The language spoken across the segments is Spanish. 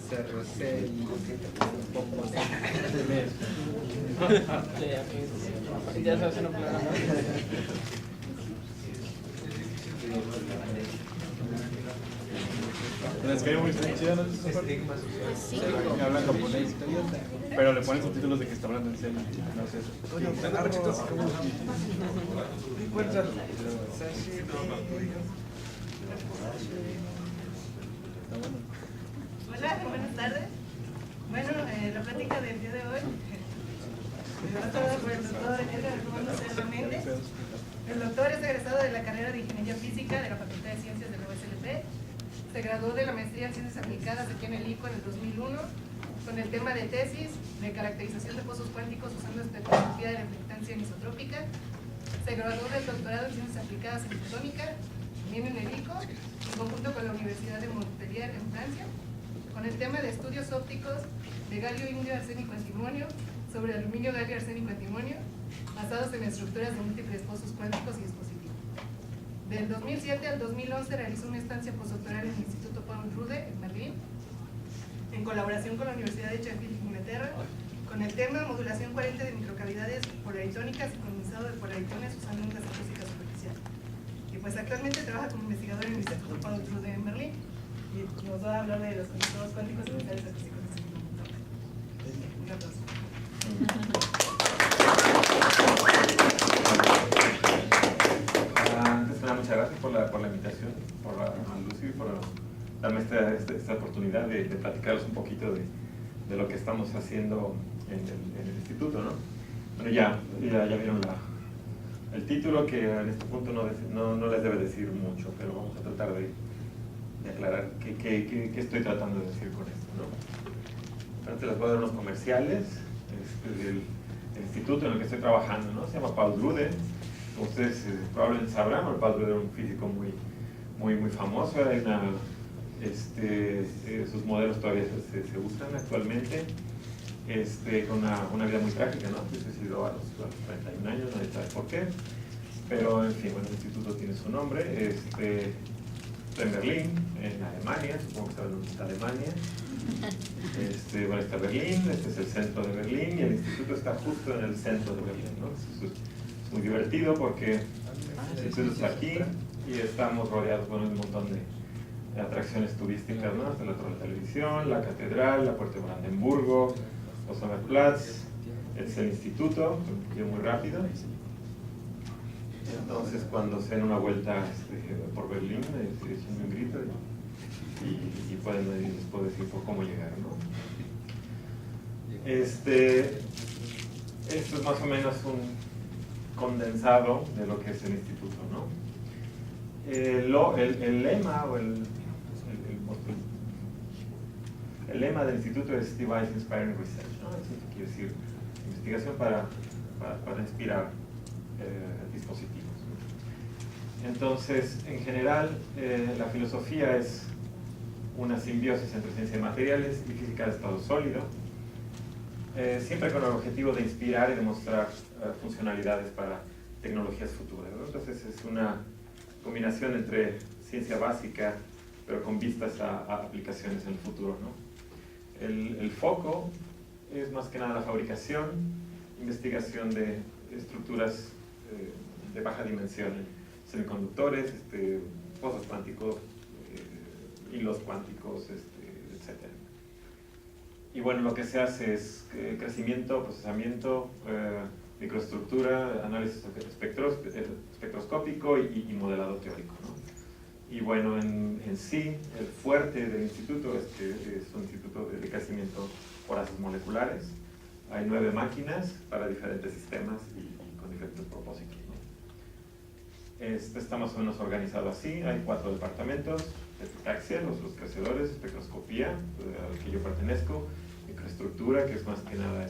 CRC y un poco de... Ya sabes, no plano. Les cae muy chida, ¿no? Pues sí. Que hablan japonés, pero le ponen subtítulos de que está hablando en serio. No sé eso. Oye, Hola, buenas tardes. Bueno, la plática del día de hoy va a estar por el doctor Edgar Armando Cerda Méndez. El doctor es egresado de la carrera de Ingeniería Física de la Facultad de Ciencias de la USLP. Se graduó de la maestría en Ciencias Aplicadas aquí en el ICO en el 2001 con el tema de tesis de caracterización de pozos cuánticos usando espectroscopía de reflectancia anisotrópica. Se graduó del doctorado en Ciencias Aplicadas en Fotónica, también en el ICO, en conjunto con la Universidad de Montpellier en Francia, con el tema de estudios ópticos de galio indio arsénico antimonio sobre aluminio galio arsénico antimonio, basados en estructuras de múltiples pozos cuánticos y dispositivos. Del 2007 al 2011 realizó una estancia postdoctoral en el Instituto Paul Rude en Berlín, en colaboración con la Universidad de Sheffield, Inglaterra, con el tema modulación coherente de microcavidades polaritónicas y condensadado de polaritones usando ondas acústicas superficiales. Y pues actualmente trabaja como investigador en el Instituto Paul Rude en Berlín y nos va a hablar de los condensadores cuánticos y metales acústicos. Un aplauso. Antes que nada, muchas gracias por la invitación, por Lucy, por darme esta oportunidad de platicarles un poquito de lo que estamos haciendo en el instituto, ¿no? Bueno, ya vieron el título, que en este punto no les debe decir mucho, pero vamos a tratar de aclarar qué estoy tratando de decir con esto, ¿no? Antes les voy a dar unos comerciales del instituto en el que estoy trabajando, ¿no? Se llama Paul Drude. Como ustedes probablemente sabrán, Paul Drude era un físico muy famoso. Hay sus modelos todavía se usan actualmente, con una vida muy trágica, ¿no? Se suicidó a los 31 años, nadie sabe por qué, pero en fin, bueno, el instituto tiene su nombre. Está en Berlín, en Alemania, supongo que saben dónde está Alemania. Bueno, está Berlín, este es el centro de Berlín y el instituto está justo en el centro de Berlín, ¿no? Eso es muy divertido porque el instituto está aquí y estamos rodeados por un montón de atracciones turísticas, ¿no? Está la Torre de Televisión, la Catedral, la Puerta de Brandenburgo, los Sommerplatz, es el instituto, muy rápido. Entonces, cuando se den una vuelta por Berlín, echan un grito y les puedo decir por cómo llegar, ¿no? Esto es más o menos un condensado de lo que es el instituto, ¿no? El lema o el lema del instituto es Device Inspiring Research, ¿no? Eso quiere decir investigación para inspirar dispositivos. Entonces, en general, la filosofía es una simbiosis entre ciencia de materiales y física de estado sólido, siempre con el objetivo de inspirar y demostrar funcionalidades para tecnologías futuras, ¿no? Entonces, es una combinación entre ciencia básica, pero con vistas a aplicaciones en el futuro, ¿no? El foco es más que nada la fabricación, investigación de estructuras de baja dimensión, semiconductores, pozos cuánticos, hilos cuánticos, etc. Y bueno, lo que se hace es crecimiento, procesamiento, microestructura, análisis espectroscópico y modelado teórico, ¿no? Y bueno, en sí, el fuerte del instituto es que es un instituto de crecimiento por haces moleculares. Hay 9 máquinas para diferentes sistemas y con diferentes propósitos, ¿no? Está más o menos organizado así. Hay 4 departamentos: epitaxia, los crecedores; espectroscopía, al que yo pertenezco; microestructura, que es más que nada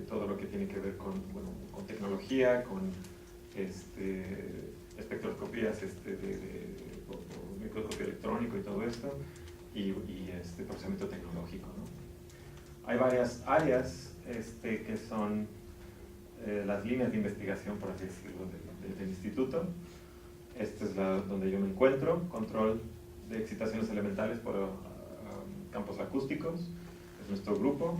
todo lo que tiene que ver con tecnología, con espectroscopías microscopio electrónico y todo esto, y procesamiento tecnológico, ¿no? Hay varias áreas que son las líneas de investigación, por así decirlo, del instituto. Esta es donde yo me encuentro, control de excitaciones elementales por campos acústicos, es nuestro grupo.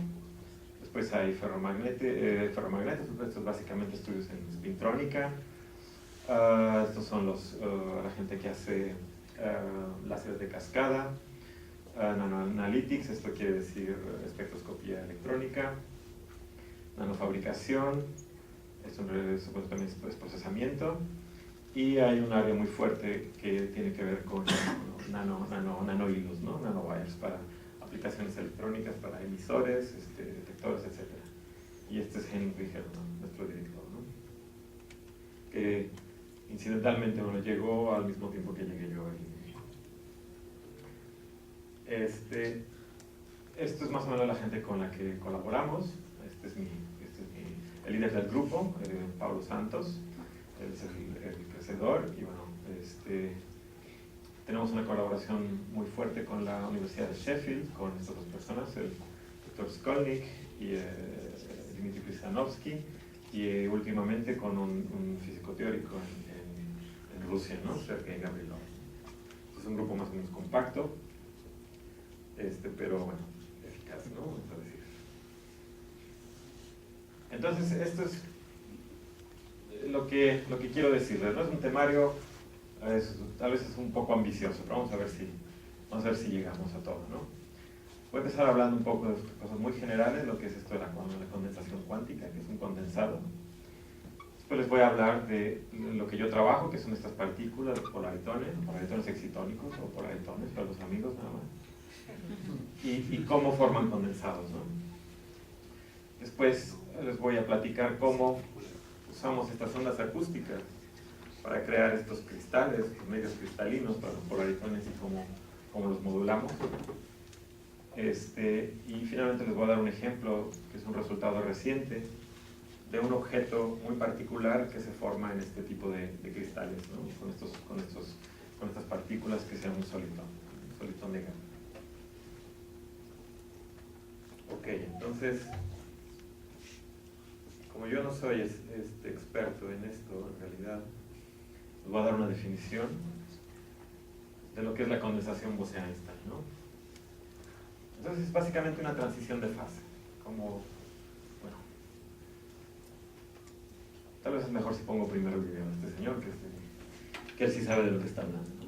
Después hay ferromagnetos, estos básicamente estudios en espintrónica. Estos son la gente que hace láseres de cascada. Nanoanalytics, esto quiere decir espectroscopía electrónica. Nanofabricación, esto también es procesamiento. Y hay un área muy fuerte que tiene que ver con nanohilos, ¿no? Nanowires para aplicaciones electrónicas, para emisores, detectores, etc. Y este es Henning Wiegel, ¿no? Nuestro director, ¿no? Que incidentalmente llegó al mismo tiempo que llegué yo. Esto es más o menos la gente con la que colaboramos. Este es el líder del grupo, Pablo Santos. Él es el crecedor y bueno, tenemos una colaboración muy fuerte con la Universidad de Sheffield, con estas dos personas, el Dr. Skolnik y Dmitry Kristanovsky, y últimamente con un físico teórico en Rusia, ¿no? Sergei Gavrilov. Es un grupo más o menos compacto, pero bueno, eficaz, ¿no? Entonces, esto es lo que quiero decirles, ¿no? Es un temario, tal vez es un poco ambicioso, pero vamos a ver si llegamos a todo, ¿no? Voy a empezar hablando un poco de cosas muy generales, lo que es esto de la condensación cuántica, que es un condensado. Después les voy a hablar de lo que yo trabajo, que son estas partículas, polaritones excitónicos o polaritones para los amigos nada más, y cómo forman condensados, ¿no? Después les voy a platicar cómo usamos estas ondas acústicas para crear estos cristales, estos medios cristalinos para los polaritones y cómo los modulamos. Y finalmente les voy a dar un ejemplo que es un resultado reciente de un objeto muy particular que se forma en este tipo de cristales, ¿no? con estas partículas que se llama un solitón de gamma. Ok, entonces, como yo no soy experto en esto, en realidad, les voy a dar una definición de lo que es la condensación Bose-Einstein, ¿no? Entonces es básicamente una transición de fase, tal vez es mejor si pongo primero el video de este señor, que él sí sabe de lo que está hablando, ¿no?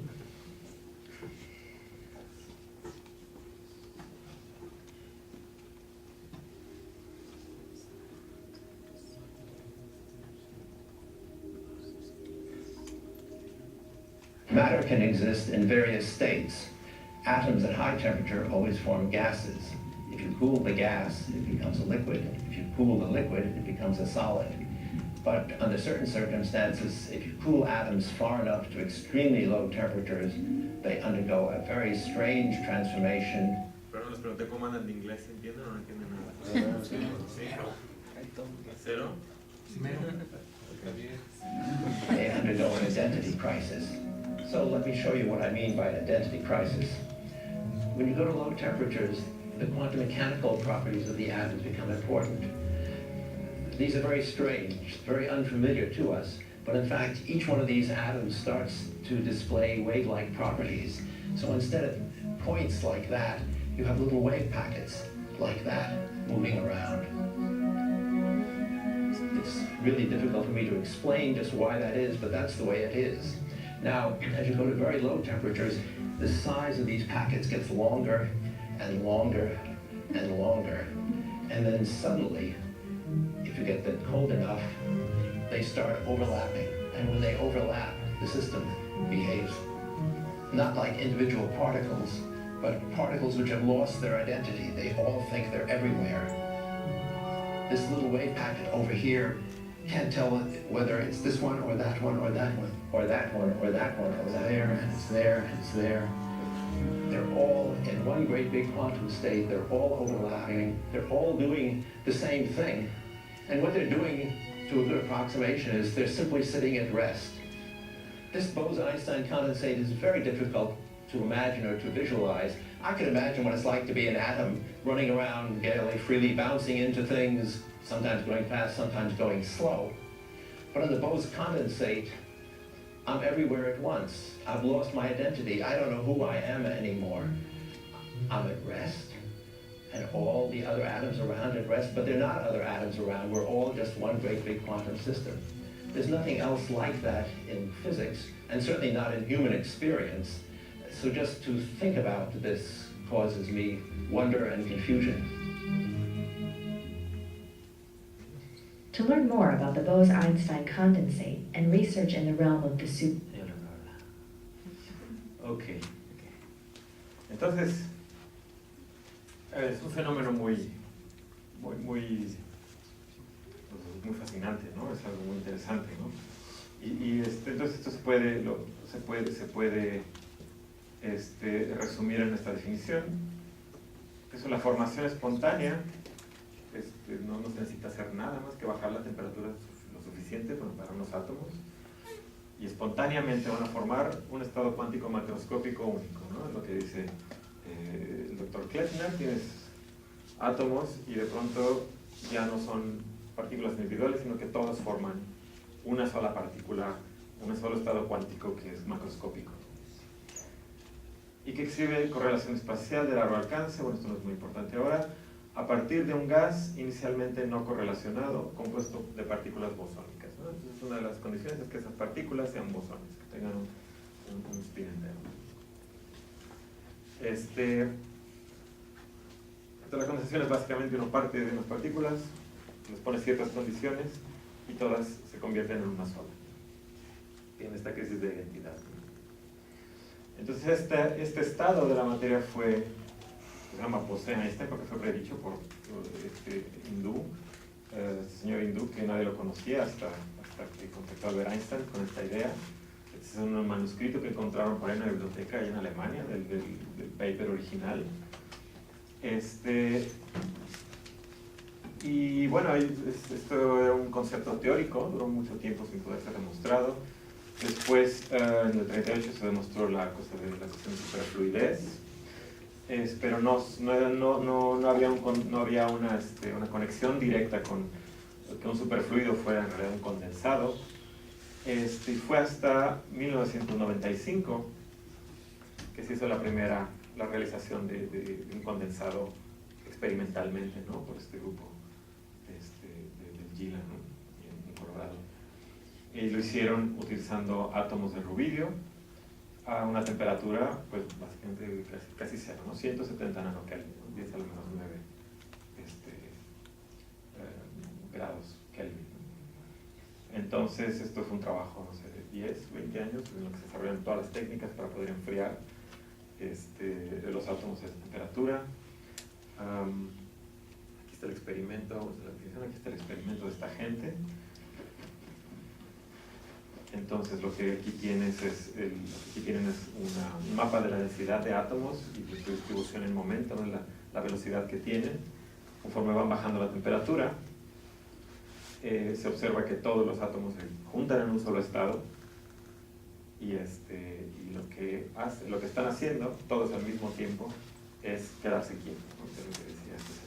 Matter can exist in various states. Atoms at high temperature always form gases. If you cool the gas, it becomes a liquid. If you cool the liquid, it becomes a solid. But under certain circumstances, if you cool atoms far enough to extremely low temperatures, they undergo a very strange transformation. Pero les pregunté cómo andan de inglés, ¿entienden o no entienden nada? ¿Sí? ¿Cero? They undergo an identity crisis. So let me show you what I mean by an identity crisis. When you go to low temperatures, the quantum mechanical properties of the atoms become important. These are very strange, very unfamiliar to us, but in fact, each one of these atoms starts to display wave-like properties. So instead of points like that, you have little wave packets like that moving around. It's really difficult for me to explain just why that is, but that's the way it is. Now, as you go to very low temperatures, the size of these packets gets longer and longer and longer. And then suddenly, if you get them cold enough, they start overlapping. And when they overlap, the system behaves not like individual particles, but particles which have lost their identity. They all think they're everywhere. This little wave packet over here can't tell whether it's this one or that one or that one or that one or that one. It's there and it's there and it's there. They're all in one great big quantum state. They're all overlapping. They're all doing the same thing. And what they're doing, to a good approximation, is they're simply sitting at rest. This Bose-Einstein condensate is very difficult to imagine or to visualize. I can imagine what it's like to be an atom running around gaily, freely bouncing into things, sometimes going fast, sometimes going slow. But on the Bose condensate, I'm everywhere at once. I've lost my identity. I don't know who I am anymore. I'm at rest, and all the other atoms around at rest, but they're not other atoms around. We're all just one great big quantum system. There's nothing else like that in physics, and certainly not in human experience. So just to think about this causes me wonder and confusion. To learn more about the Bose-Einstein condensate and research in the realm of the super... Ok. Entonces, es un fenómeno muy fascinante, ¿no? Es algo muy interesante, ¿no? Entonces esto se puede resumir en esta definición, que es la formación espontánea. No se necesita hacer nada más que bajar la temperatura lo suficiente para unos átomos, y espontáneamente van a formar un estado cuántico macroscópico único, ¿no? Es lo que dice el doctor Kleffner. Tienes átomos y de pronto ya no son partículas individuales, sino que todos forman una sola partícula, un solo estado cuántico que es macroscópico, y que exhibe correlación espacial de largo alcance. Bueno, esto no es muy importante ahora, a partir de un gas inicialmente no correlacionado, compuesto de partículas bosónicas, ¿no? Entonces, una de las condiciones es que esas partículas sean bosónicas, que tengan un spin entero. Entonces, la condensación es básicamente uno parte de unas partículas, les pone ciertas condiciones y todas se convierten en una sola. Tiene esta crisis de identidad. Entonces, este estado de la materia se llama Bose-Einstein porque fue predicho por este señor hindú, que nadie lo conocía hasta que contactó a Albert Einstein con esta idea. Este es un manuscrito que encontraron por ahí en la biblioteca allá en Alemania, del paper original. Y bueno, esto era un concepto teórico, duró mucho tiempo sin poder ser demostrado. Después, en el 38 se demostró la cuestión de superfluidez. Pero no había una conexión directa con que un superfluido fuera en realidad un condensado. Y fue hasta 1995 que se hizo la realización de un condensado experimentalmente, ¿no? Por este grupo del Gila, ¿no? En Colorado. Y lo hicieron utilizando átomos de rubidio a una temperatura, pues básicamente casi cero, ¿no? 170 nanokelvin, ¿no? 10 a la menos 9 grados Kelvin. Entonces, esto fue un trabajo, no sé, de 10, 20 años, en lo que se desarrollaron todas las técnicas para poder enfriar los átomos a esta temperatura. Aquí está el experimento, aquí está el experimento de esta gente. Entonces, lo que aquí tienes es un mapa de la densidad de átomos y de su distribución en momento, ¿no? La velocidad que tienen conforme van bajando la temperatura. Se observa que todos los átomos se juntan en un solo estado, y lo que están haciendo todos al mismo tiempo es quedarse quietos, ¿no? Que es lo que decía antes.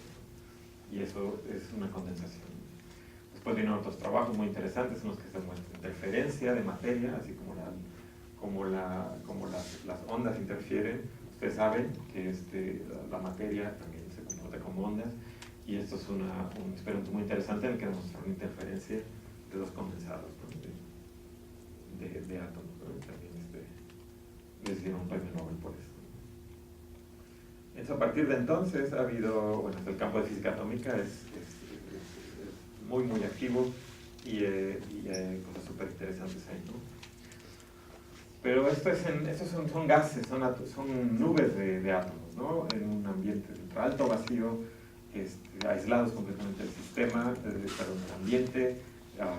Y eso es una condensación. Después vienen otros trabajos muy interesantes en los que se muestra interferencia de materia, así como las ondas interfieren. Ustedes saben que la materia también se comporta como ondas, y esto es un experimento muy interesante en el que demostraron interferencia de dos condensados, ¿no? de átomos, ¿no? También les dieron un premio Nobel por esto. Entonces, a partir de entonces ha habido, bueno, el campo de física atómica es muy activo, y hay cosas súper interesantes ahí, ¿no? Pero estos son gases, son nubes de átomos, ¿no? En un ambiente de alto vacío, aislados completamente del sistema, del ambiente, a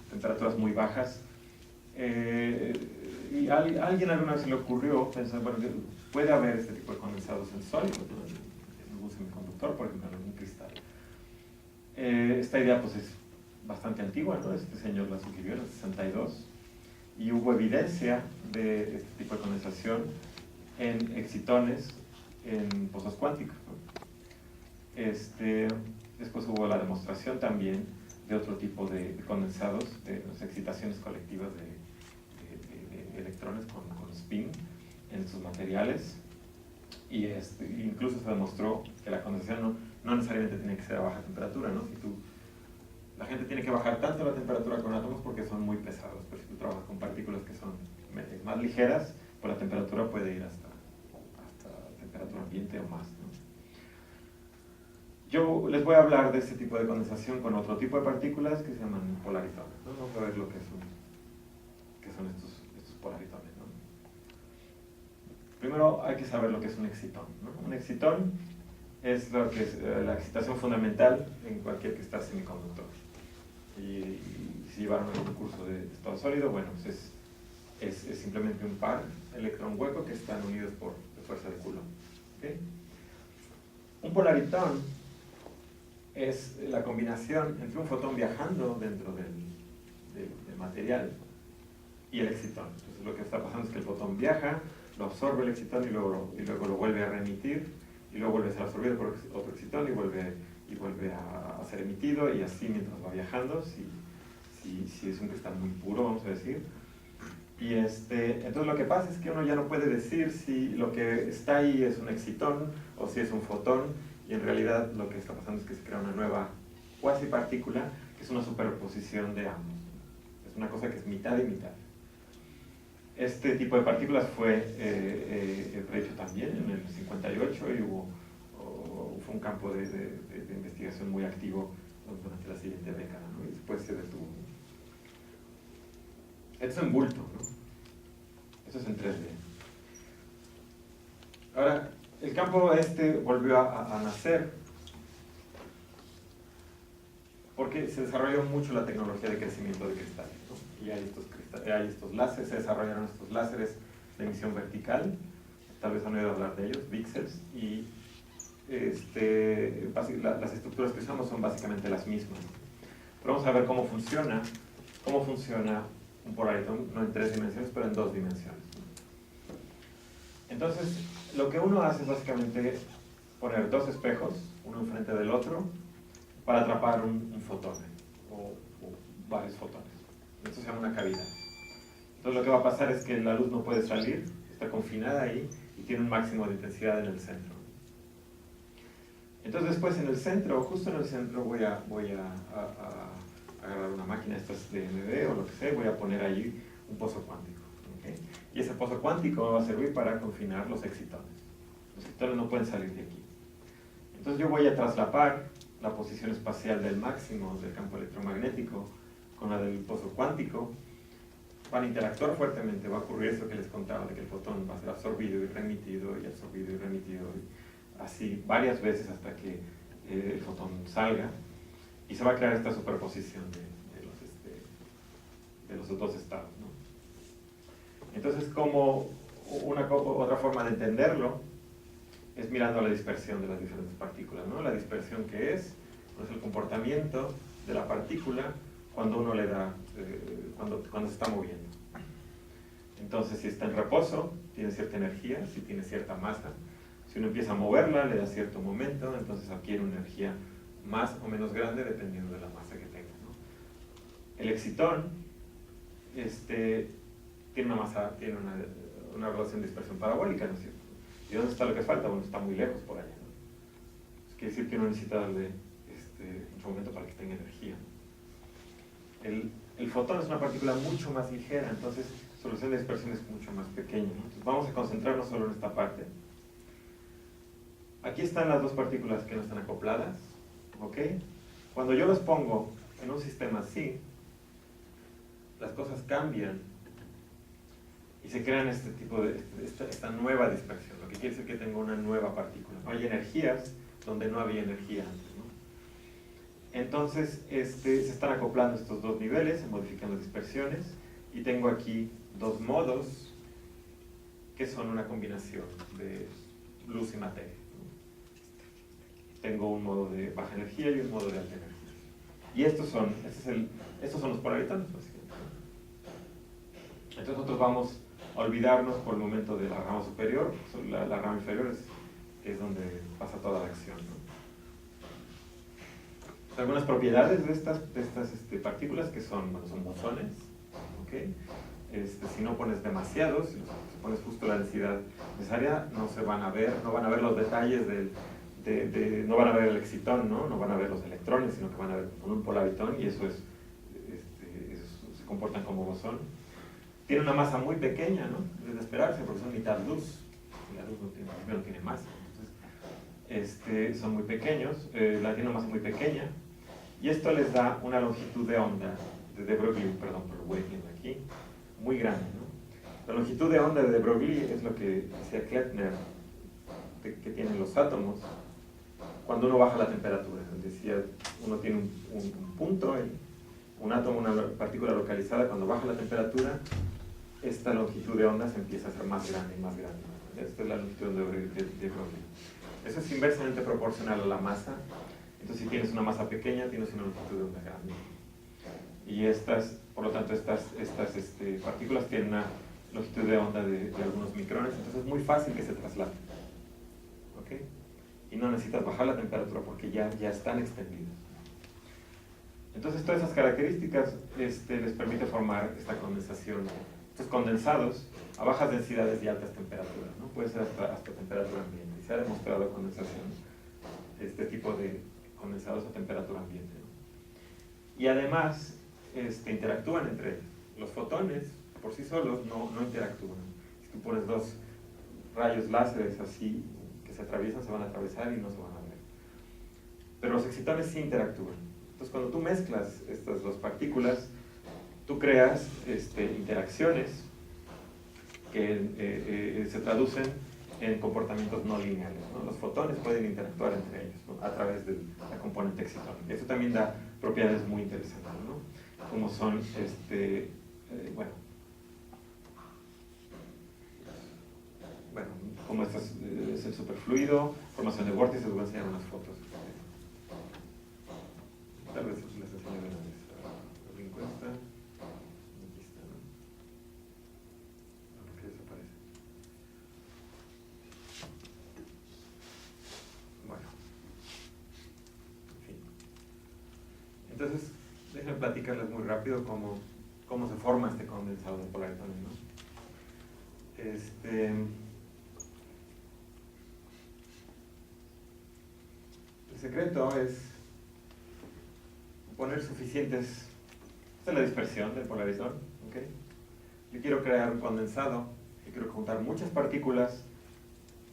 temperaturas muy bajas. Y alguien alguna vez se le ocurrió pensar, bueno, puede haber este tipo de condensados en sólidos, ¿no? En algún semiconductor, por ejemplo, en algún cristal. Esta idea pues es bastante antigua, ¿no? Este señor la sugirió en el 62, y hubo evidencia de este tipo de condensación en excitones en pozos cuánticos, ¿no? Después hubo la demostración también de otro tipo de condensados, de las excitaciones colectivas de electrones con spin en sus materiales, y incluso se demostró que la condensación no necesariamente tiene que ser a baja temperatura, ¿no? La gente tiene que bajar tanto la temperatura con átomos porque son muy pesados, pero si tú trabajas con partículas que son más ligeras, pues la temperatura puede ir hasta temperatura ambiente o más, ¿no? Yo les voy a hablar de este tipo de condensación con otro tipo de partículas que se llaman polaritones, ¿no? Vamos a ver lo que son estos polaritones, ¿no? Primero hay que saber lo que es un excitón, ¿no? Un excitón es lo que es la excitación fundamental en cualquier que está semiconductor. Y si llevaron algún curso de estado sólido, bueno, pues es simplemente un par electrón hueco que están unidos por fuerza de Coulomb. ¿Okay? Un polaritón es la combinación entre un fotón viajando dentro del material y el excitón. Entonces lo que está pasando es que el fotón viaja, lo absorbe el excitón y luego lo vuelve a reemitir, y luego vuelve a ser absorbido por otro excitón y vuelve a ser emitido, y así mientras va viajando, si es un cristal muy puro, vamos a decir. Y entonces lo que pasa es que uno ya no puede decir si lo que está ahí es un excitón o si es un fotón, y en realidad lo que está pasando es que se crea una nueva cuasi partícula que es una superposición de ambos. Es una cosa que es mitad y mitad. Este tipo de partículas fue prehecho también en el 58 y fue un campo de investigación muy activo durante la siguiente década, ¿no? Y después se detuvo. Esto es en bulto, ¿no? Esto es en 3D. Ahora, el campo volvió a nacer porque se desarrolló mucho la tecnología de crecimiento de cristales, ¿no? Y hay estos láseres, se desarrollaron estos láseres de emisión vertical, tal vez han oído hablar de ellos, VCSELs, y las estructuras que usamos son básicamente las mismas. Pero vamos a ver cómo funciona un polaritón, no en 3 dimensiones, pero en 2 dimensiones. Entonces, lo que uno hace es básicamente poner 2 espejos, uno enfrente del otro, para atrapar un fotón, o varios fotones. Esto se llama una cavidad. Entonces lo que va a pasar es que la luz no puede salir, está confinada ahí, y tiene un máximo de intensidad en el centro. Entonces después en el centro, justo en el centro, voy a agarrar una máquina, estas de MB o lo que sea, voy a poner allí un pozo cuántico. ¿Okay? Y ese pozo cuántico me va a servir para confinar los excitones. Los excitones no pueden salir de aquí. Entonces yo voy a traslapar la posición espacial del máximo del campo electromagnético con la del pozo cuántico. Van a interactuar fuertemente, va a ocurrir eso que les contaba, de que el fotón va a ser absorbido y remitido, y absorbido y remitido, y así varias veces hasta que el fotón salga, y se va a crear esta superposición de los dos estados, ¿no? Entonces, como otra forma de entenderlo es mirando la dispersión de las diferentes partículas, ¿no? La dispersión que es el comportamiento de la partícula cuando uno le da, cuando se está moviendo. Entonces, si está en reposo, tiene cierta energía, si tiene cierta masa. Si uno empieza a moverla, le da cierto momento, entonces adquiere una energía más o menos grande dependiendo de la masa que tenga, ¿no? El excitón tiene una masa, tiene una relación de dispersión parabólica, ¿no es cierto? ¿Y dónde está lo que falta? Bueno, está muy lejos por allá, ¿no? Quiere decir que uno necesita darle mucho momento para que tenga energía. El fotón es una partícula mucho más ligera, entonces su relación de dispersión es mucho más pequeña, ¿no? Entonces vamos a concentrarnos solo en esta parte. Aquí están las dos partículas que no están acopladas, ¿ok? Cuando yo los pongo en un sistema así, las cosas cambian y se crean esta nueva dispersión, lo que quiere decir que tengo una nueva partícula. Hay energías donde no había energía antes, ¿no? Entonces se están acoplando estos dos niveles, se modifican las dispersiones, y tengo aquí dos modos que son una combinación de luz y materia. Tengo un modo de baja energía y un modo de alta energía. Y estos son los polaritones, básicamente. Entonces nosotros vamos a olvidarnos por el momento de la rama superior. La rama inferior es donde pasa toda la acción, ¿no? Algunas propiedades de estas partículas que son bosones, ¿okay? Si no pones demasiados, si pones justo la densidad necesaria, no van a ver los detalles no van a ver el excitón, ¿no? No van a ver los electrones, sino que van a ver un polaritón, y eso se comportan como bosón. Tiene una masa muy pequeña, ¿no? Es de esperarse, porque son mitad luz. La luz no tiene masa. Entonces, son muy pequeños, tiene una masa muy pequeña, y esto les da una longitud de onda, de Broglie, perdón, por lo voy viendo aquí, muy grande, ¿no? La longitud de onda de Broglie es lo que decía Kleppner, que tienen los átomos cuando uno baja la temperatura. Decía, uno tiene un punto, un átomo, una partícula localizada. Cuando baja la temperatura, esta longitud de onda se empieza a hacer más grande y más grande. Esta es la longitud de Broglie. Eso es inversamente proporcional a la masa. Entonces, si tienes una masa pequeña, tienes una longitud de onda grande. Y por lo tanto, estas partículas tienen una longitud de onda de algunos micrones. Entonces, es muy fácil que se trasladen. ¿Ok? Y no necesitas bajar la temperatura porque ya están extendidos. Entonces, todas esas características les permite formar esta condensación, estos condensados a bajas densidades y altas temperaturas, ¿no? Puede ser hasta temperatura ambiente. Y se ha demostrado condensación, este tipo de condensados a temperatura ambiente, ¿no? Y además interactúan entre ellos. Los fotones por sí solos no interactúan. Si tú pones dos rayos láseres así que se atraviesan, se van a atravesar y no se van a ver. Pero los excitones sí interactúan. Entonces, cuando tú mezclas estas dos partículas, tú creas interacciones que se traducen en comportamientos no lineales, ¿no? Los fotones pueden interactuar entre ellos, ¿no? A través de la componente excitónica. Eso también da propiedades muy interesantes, ¿no? Como son, como es el superfluido, formación de vórtices. Les voy a enseñar unas fotos. Tal vez les enseñe una vez. La encuesta. Aquí está, ¿no? ¿Por qué desaparece? Bueno. En fin. Entonces, déjenme platicarles muy rápido cómo se forma este condensado de polaritones, ¿no? El secreto es poner suficientes. Esta es la dispersión del polarizón, ¿ok? Yo quiero crear un condensado, yo quiero juntar muchas partículas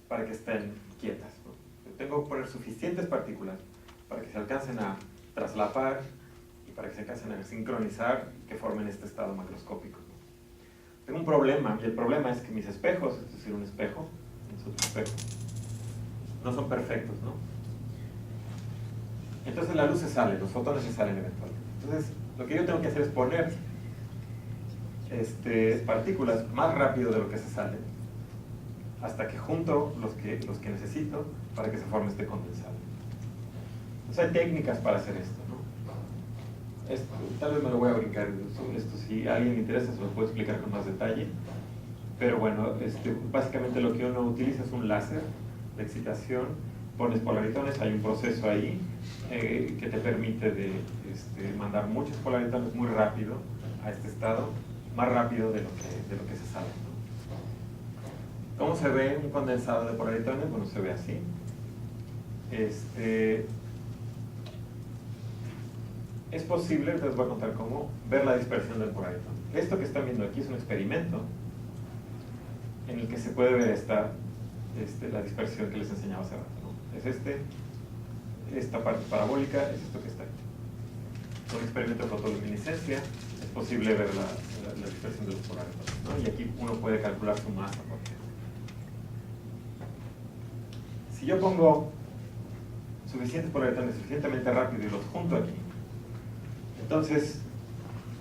para que estén quietas, ¿no? Yo tengo que poner suficientes partículas para que se alcancen a traslapar y para que se alcancen a sincronizar, que formen este estado macroscópico, ¿no? Tengo un problema, y el problema es que mis espejos, es decir, un espejo, es otro espejo, no son perfectos, ¿no? Entonces la luz se sale, los fotones se salen eventualmente. Entonces, lo que yo tengo que hacer es poner partículas más rápido de lo que se salen, hasta que junto los que necesito para que se forme este condensado. Entonces hay técnicas para hacer esto, ¿no? Tal vez me lo voy a brincar, esto si a alguien le interesa se lo puedo explicar con más detalle, pero bueno, básicamente lo que uno utiliza es un láser de excitación, pones polaritones, hay un proceso ahí que te permite mandar muchos polaritones muy rápido a este estado, más rápido de lo que se sale, ¿no? ¿Cómo se ve un condensado de polaritones? Bueno, se ve así. Es posible, les voy a contar cómo, ver la dispersión del polaritón. Esto que están viendo aquí es un experimento en el que se puede ver la dispersión que les enseñaba hace rato, ¿no? Es esta parte parabólica, es esto que está aquí. Con un experimento de fotoluminiscencia es posible ver la dispersión de los polaritones, ¿no? Y aquí uno puede calcular su masa, por ejemplo. Si yo pongo suficientes polaritones suficientemente rápido y los junto aquí, entonces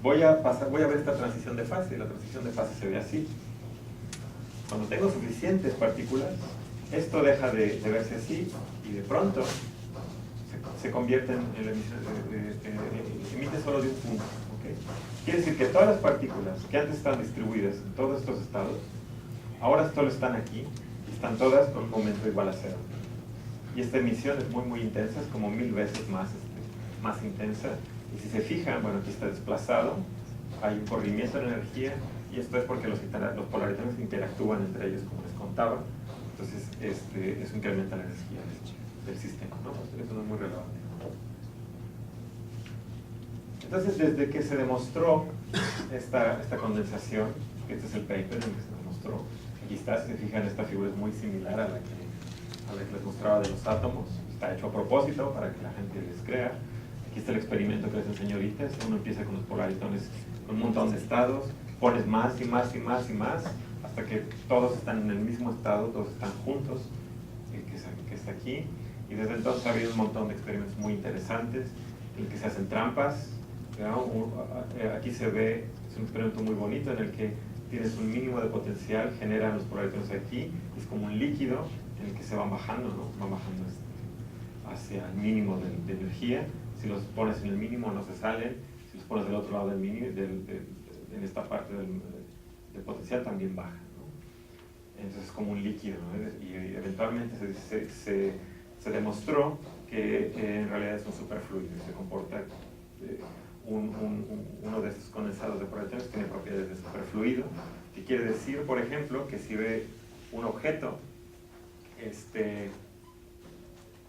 voy a ver esta transición de fase. La transición de fase se ve así. Cuando tengo suficientes partículas, esto deja de verse así y de pronto se convierte en la emisión, emite solo de un punto, ¿okay? Quiere decir que todas las partículas que antes estaban distribuidas en todos estos estados, ahora solo están aquí y están todas con un momento igual a cero. Y esta emisión es muy muy intensa, es como 1000 veces más intensa. Y si se fijan, bueno, aquí está desplazado, hay un corrimiento de energía y y esto es porque los polarizantes interactúan entre ellos, como les contaba. Entonces, eso incrementa la energía del sistema, ¿no? Eso no es muy relevante. Entonces, desde que se demostró esta condensación, este es el paper en el que se demostró, aquí está, si se fijan, esta figura es muy similar a la que les mostraba de los átomos, está hecho a propósito para que la gente les crea. Aquí está el experimento que les enseño ahorita, uno empieza con los polarizantes con un montón de estados, pones más y más y más y más, hasta que todos están en el mismo estado, todos están juntos, que está aquí, y desde entonces ha habido un montón de experimentos muy interesantes, en el que se hacen trampas. Aquí se ve, es un experimento muy bonito en el que tienes un mínimo de potencial, generan los polarizantes aquí, es como un líquido en el que se van bajando, ¿no? Van bajando hacia el mínimo de energía. Si los pones en el mínimo no se salen, si los pones del otro lado del mínimo, en esta parte del potencial también baja, ¿no? Entonces es como un líquido, ¿no? Y eventualmente se demostró que en realidad es un superfluido, se comporta uno de estos condensados de polarizantes tiene propiedades de superfluido, que quiere decir, por ejemplo, que si ve un objeto,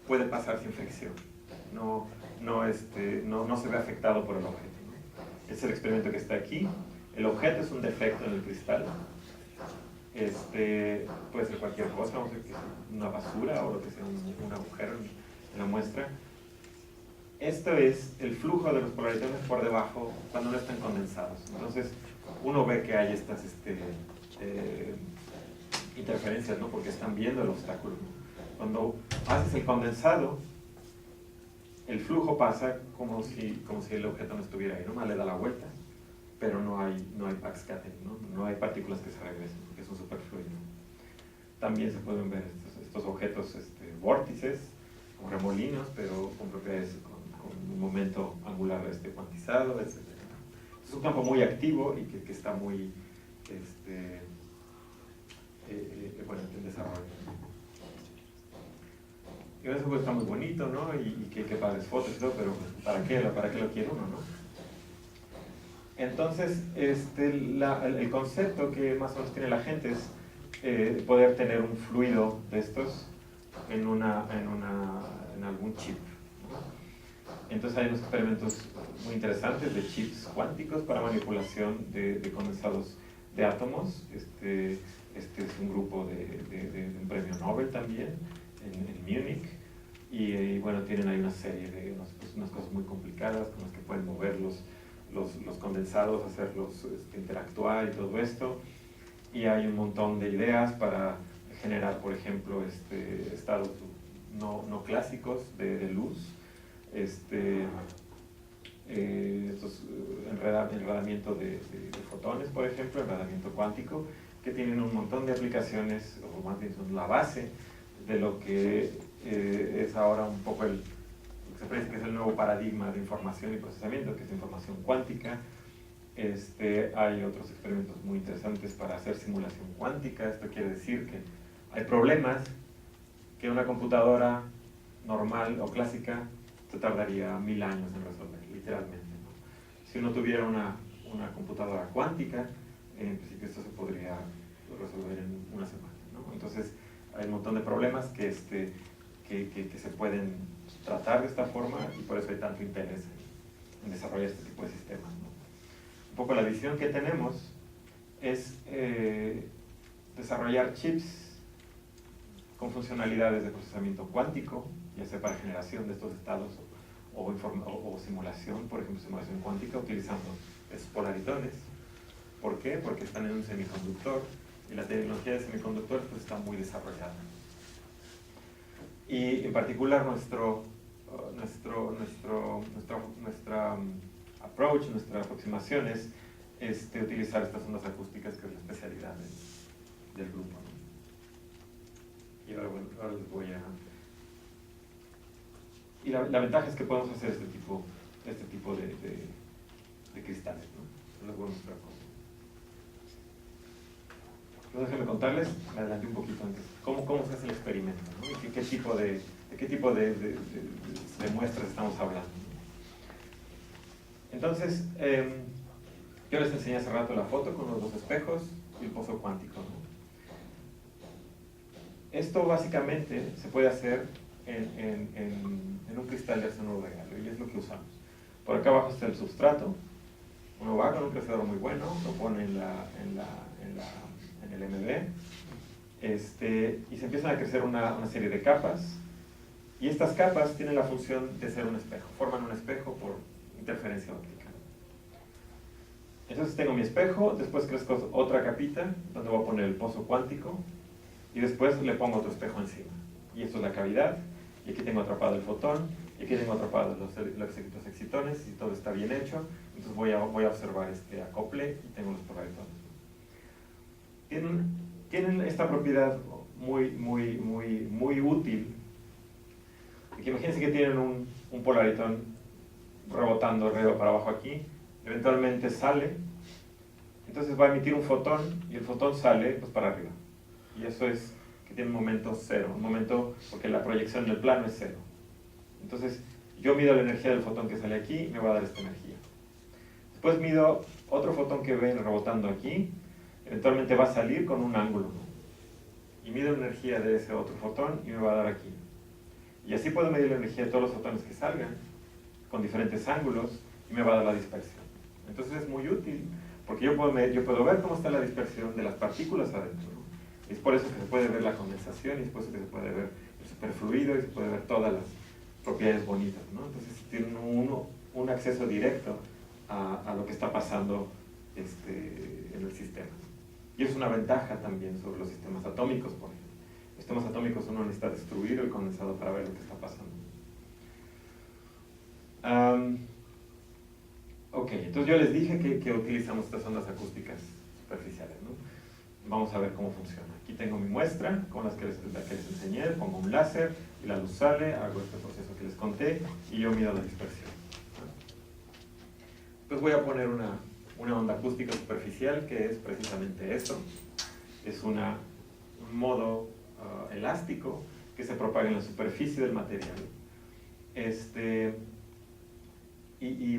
puede pasar sin fricción, no se ve afectado por el objeto, ¿no? Es el experimento que está aquí. El objeto es un defecto en el cristal, puede ser cualquier cosa, vamos a decir que es una basura o lo que sea, un agujero en la muestra. Esto es el flujo de los polarizantes por debajo cuando no están condensados. Entonces, uno ve que hay estas interferencias, ¿no? Porque están viendo el obstáculo, ¿no? Cuando haces el condensado, el flujo pasa como si el objeto no estuviera ahí, nomás le da la vuelta, pero no hay backscattering, no hay partículas que se regresen, porque es un superfluido. También se pueden ver estos objetos vórtices, como remolinos, pero con propiedades, con un momento angular cuantizado, etc. Es un campo muy activo y que está muy en desarrollo. Y eso está muy bonito, ¿no? Y que padres fotos y todo, pero ¿para qué lo quiere uno, no? Entonces, el concepto que más o menos tiene la gente es poder tener un fluido de estos en algún chip, ¿no? Entonces hay unos experimentos muy interesantes de chips cuánticos para manipulación de condensados de átomos. Este es un grupo de un premio Nobel también en Múnich, y bueno, tienen ahí una serie de unas cosas muy complicadas con las que pueden mover los condensados, hacerlos interactuar y todo esto, y hay un montón de ideas para generar, por ejemplo, estados no clásicos de luz, enredamiento de fotones, por ejemplo, enredamiento cuántico, que tienen un montón de aplicaciones, o más bien son la base de lo que es ahora un poco lo que se parece que es el nuevo paradigma de información y procesamiento, que es información cuántica. Hay otros experimentos muy interesantes para hacer simulación cuántica. Esto quiere decir que hay problemas que una computadora normal o clásica se tardaría 1000 años en resolver, literalmente, ¿no? Si uno tuviera una computadora cuántica, en principio esto se podría resolver en una semana, ¿no? Entonces hay un montón de problemas que se pueden tratar de esta forma, y por eso hay tanto interés en desarrollar este tipo de sistemas, ¿no? Un poco la visión que tenemos es desarrollar chips con funcionalidades de procesamiento cuántico, ya sea para generación de estos estados o simulación, por ejemplo, simulación cuántica utilizando esos polarizantes. ¿Por qué? Porque están en un semiconductor, y la tecnología de semiconductores pues está muy desarrollada. Y en particular nuestra approach, nuestra aproximación es utilizar estas ondas acústicas, que es la especialidad del grupo, ¿no? Y ahora les voy a... Y la ventaja es que podemos hacer este tipo de cristales, ¿no? Les voy a mostrar cosas. Pero déjenme contarles, me adelanté un poquito antes, cómo se hace el experimento, ¿no? Y qué tipo de muestras estamos hablando, ¿no? Entonces, Yo les enseñé hace rato la foto con los dos espejos y el pozo cuántico, ¿no? Esto básicamente se puede hacer en un cristal de arsénico regalo y es lo que usamos. Por acá abajo está el substrato. Uno va con un crecedor muy bueno, lo pone en el MD y se empiezan a crecer una serie de capas. Y estas capas tienen la función de ser un espejo, forman un espejo por interferencia óptica. Entonces tengo mi espejo, después crezco otra capita donde voy a poner el pozo cuántico y después le pongo otro espejo encima. Y esto es la cavidad, y aquí tengo atrapado el fotón, y aquí tengo atrapados los excitones, y todo está bien hecho. Entonces voy a observar este acople y tengo los polaritones. Tienen esta propiedad muy útil. Porque imagínense que tienen un polaritón rebotando arriba para abajo aquí, eventualmente sale, entonces va a emitir un fotón y el fotón sale pues para arriba. Y eso es que tiene un momento cero, un momento porque la proyección del plano es cero. Entonces yo mido la energía del fotón que sale aquí y me va a dar esta energía. Después mido otro fotón que ven rebotando aquí, eventualmente va a salir con un ángulo, ¿no? Y mido la energía de ese otro fotón y me va a dar aquí. Y así puedo medir la energía de todos los fotones que salgan, con diferentes ángulos, y me va a dar la dispersión. Entonces es muy útil, porque yo puedo ver cómo está la dispersión de las partículas adentro, ¿no? Y es por eso que se puede ver la condensación, y es por eso que se puede ver el superfluido, y se puede ver todas las propiedades bonitas, ¿no? Entonces tiene un acceso directo a lo que está pasando en el sistema. Y es una ventaja también sobre los sistemas atómicos, por ejemplo. Los sistemas atómicos uno necesita destruir el condensador para ver lo que está pasando. Ok, entonces yo les dije que utilizamos estas ondas acústicas superficiales, ¿no? Vamos a ver cómo funciona. Aquí tengo mi muestra con la que les enseñé, pongo un láser y la luz sale, hago este proceso que les conté y yo mido la dispersión. Entonces voy a poner una onda acústica superficial que es precisamente esto. Es un modo elástico que se propaga en la superficie del material.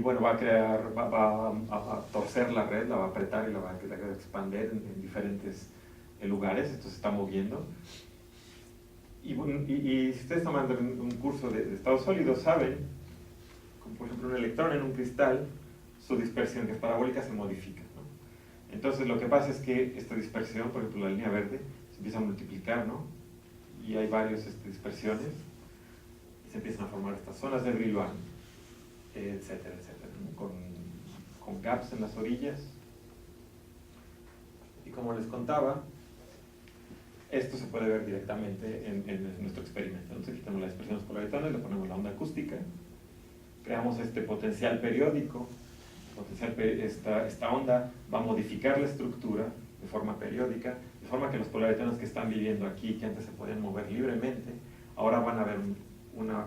Bueno, va a torcer la red, la va a apretar y la va a expandir en diferentes lugares. Esto se está moviendo. Y si ustedes toman un curso de estado sólido, saben, como por ejemplo un electrón en un cristal, su dispersión, que es parabólica, se modifica, ¿no? Entonces lo que pasa es que esta dispersión, por ejemplo la línea verde, se empieza a multiplicar, ¿no? Y hay varias dispersiones, y se empiezan a formar estas zonas de Brillouin, etcétera, etcétera, ¿no? Con gaps en las orillas. Y como les contaba, esto se puede ver directamente en nuestro experimento. Entonces quitamos la dispersión de los polaritones, le ponemos la onda acústica, creamos este potencial periódico. Esta onda va a modificar la estructura de forma periódica, de forma que los polaritones que están viviendo aquí, que antes se podían mover libremente, ahora van a ver una